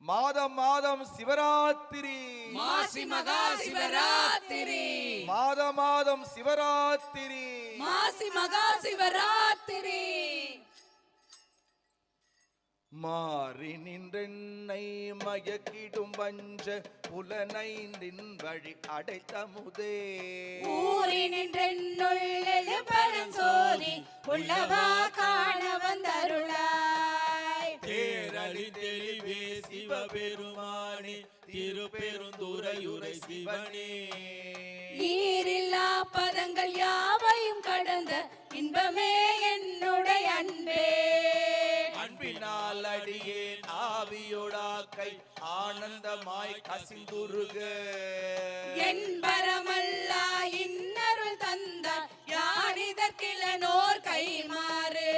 மாதம் மாதம் சிவராத்திரி, மாசி மகா சிவராத்திரி, மாதம் மாதம் சிவராத்திரி, மாசி மகா சிவராத்திரி. மாறி நின்றென்னை மயக்கிடும் வஞ்ச புலனைந்தின் வழி அடைத்தமுதே, ஊறி நின்றென்னுள் எழுபரஞ்சோதி உள்ளவா காண வந்தருளாய். தேரழி தெளிவே சிவபெருமானே, திருப்பெருந்துறையுரை சிவனே. ஈரில்லா பதங்கள் யாவையும் கடந்த இன்பமே என்னுடைய அன்பே. அன்பினால் அடியேன் ஆவியோடாக்கை ஆனந்தமாய் கசிந்துருக. என்பரமல்லா இன்னருள் தந்தார் யானிதற்கிலனோர் கைமாறு.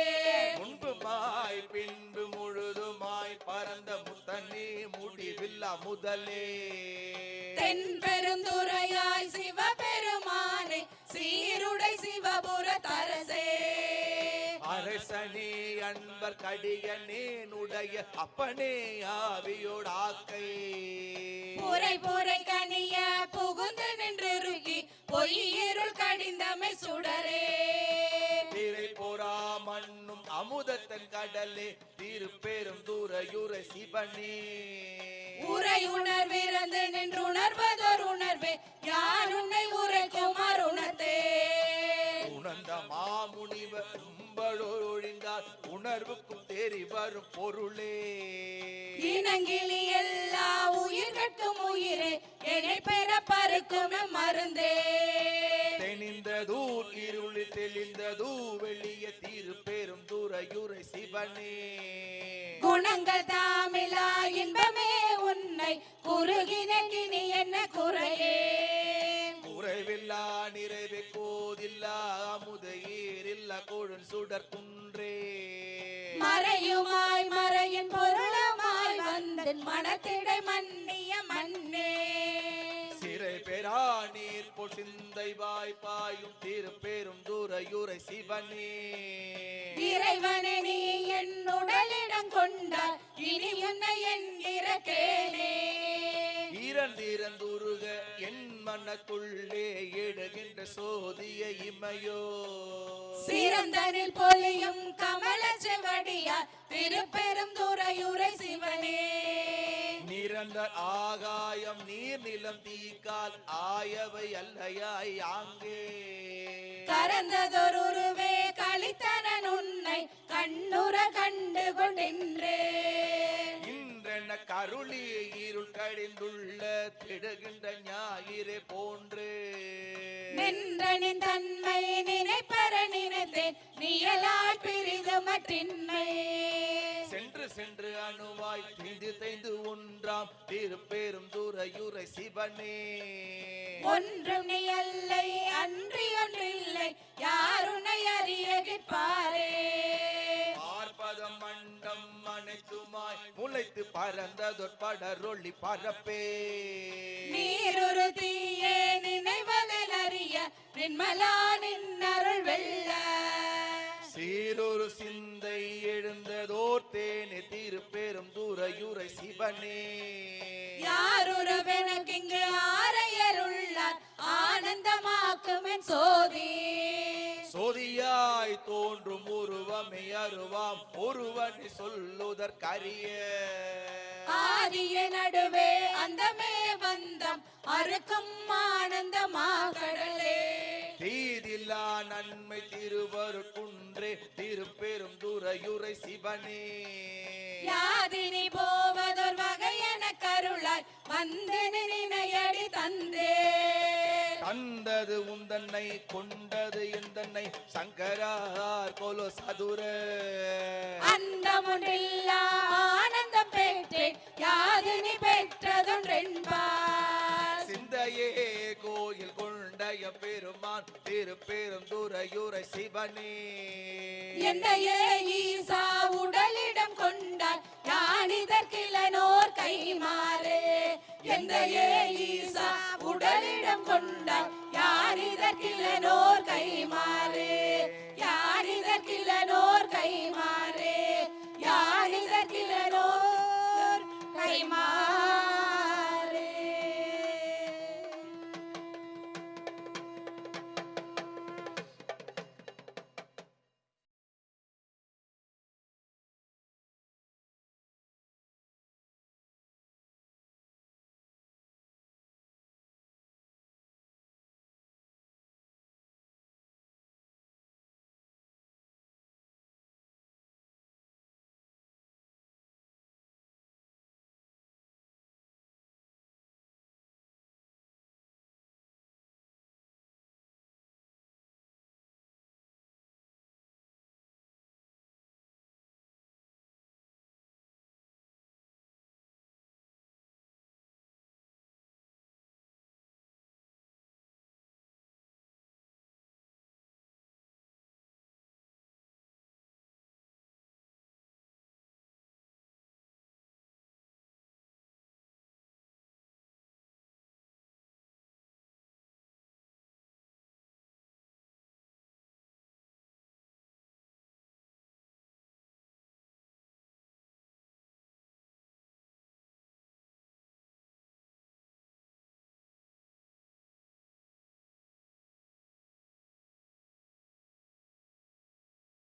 முன்புமாய் பின்பு முழுதுமாய் பரந்த முத்தனே முடிவில்லா முதலே. தென் பெருந்துறையாய் சிவபெருமானே சீருடை சிவபுர தரசே. அரசனே அன்பர் கடியனேனுடைய அப்பனே ஆவியோடாக்கை. புரை புரை கனிய புகுந்து நின்றிருக்கி பொய்யிருள் கடிந்தமை சுடரே. திரை பொறா மண்ணும் அமுதத்தன் கடலே, திருப்பெருந்துறையுரை சிவனே. உரை உணர்விறந்து நின்று உணர்வதோர் உணர்வே யான் உன்னை உரைக்கும் அருணத்தே. உணர்ந்த மாமுனிவர் ஒழுங்கால் உணர்வுக்கும் தேறி வரும் பொருளே. இனங்கிளி எல்லா உயிர்கட்கும் உயிரே என்னை பெற பருக்கும் மருந்தே. தெளிந்ததூர் இருளி தெளிந்ததூ வெளிய திருப்பெருந்துறையுரை சிவனே. குணங்கள் தாமிலா இன்பமே உன்னை குறுகினி என்ன குறையே. குறைவில்லா நிறைவே கோதில்லா அமுதையீரில்லா கொழுன் சுடர் குன்றே. மறையுமாய் மறையின் பொருளுமாய் வந்து மனத்திடை மன்னிய மன்னே. சிறை பெறா நீர் போல் சிந்தை வாய்ப்பாயும் திருப்பெருந்துறையுரை சிவனே. இறைவனே நீ என் உடலிடம் கொண்டார் இனி உன்னை என்கிற கேளே. ஈரந்திரந்துருக என் மனத்துள்ளே எடுகின்ற சோதிய இமையோ. சிறந்தனில் பொலியும் கமல செவடியார் திருப்பெருந்துறையுரை சிவனே. நிரந்த ஆகாயம் நீர் நிலம் தீக்கால் ஆயவை அல்லையாய் ஆங்கே. கரந்ததொருவே கலித்தனன் உன்னை கண்ணுற கண்டு கொண்டின்றே. இன்றென கருளி இருள் கடிந்துள்ள திடுகின்ற ஞாயிறு போன்று. நின்றனின் தன்மை நினைப்பற நினைத்தேன் நீயலால் பிரிது மற்றின்மை. சென்று சென்று அணுவாய் திந்து தைந்து ஒன்றாம் திருப்பெருந்துறையுரை சிவனே. ஒன்றும் நீ அல்லை அன்றி ஒன்றில்லை யாருனை அறிய கேட்பாரே. பார்ப்பதம் மண்டம் அனைத்துமாய் முளைத்து பறந்ததொற்படரொளி பரப்பே. நீருரு தீயே நினைவதில் அறிய நின்மலா நின்னருள் வெல்ல. சீரொரு சிந்தை எழுந்ததோர் தேனே திருப்பெருந்துறையுரை சிவனே. யாருறவெனக்கு இங்கு ஆரையருள்ளார் ஆனந்தமாக்குமென் சோதி. சோதியாய் தோன்றும் உருவமே அருவாம் ஒருவனை சொல்லுதற்கரிய. ஆதிய நடுவே அந்தமே வந்தம் அறுக்கும் ஆனந்தமா கடலே. தீதில்லா நன்மை திருவருட்குன்றே திருப்பெருந்துறையுரை சிவனே. யாதினி போவதொரு வகையென கருளாய் வந்து நினையடி தந்தே. தந்தது உந்தன்னை கொண்டது எந்தன்னை சங்கரார் கொலோ சதுர. அந்தமுன்றில்லா ஆனந்தம் பெற்றேன் யாதினி பெற்றதொன்றென்பார். சிந்தையே கோயில் கொண்டைய பெருமான் திருப்பெருந்துறையுரை சிவனே. எந்தையே ஈசா உடலிடம் கொண்டார் யானிதற்கிலனோர் கைமாறு. எந்தையே ஈசா உடலிடம் கொண்டார் யானிதற்கிலனோர் கைமாறு. யானிதற்கிலனோர் கைமாறு.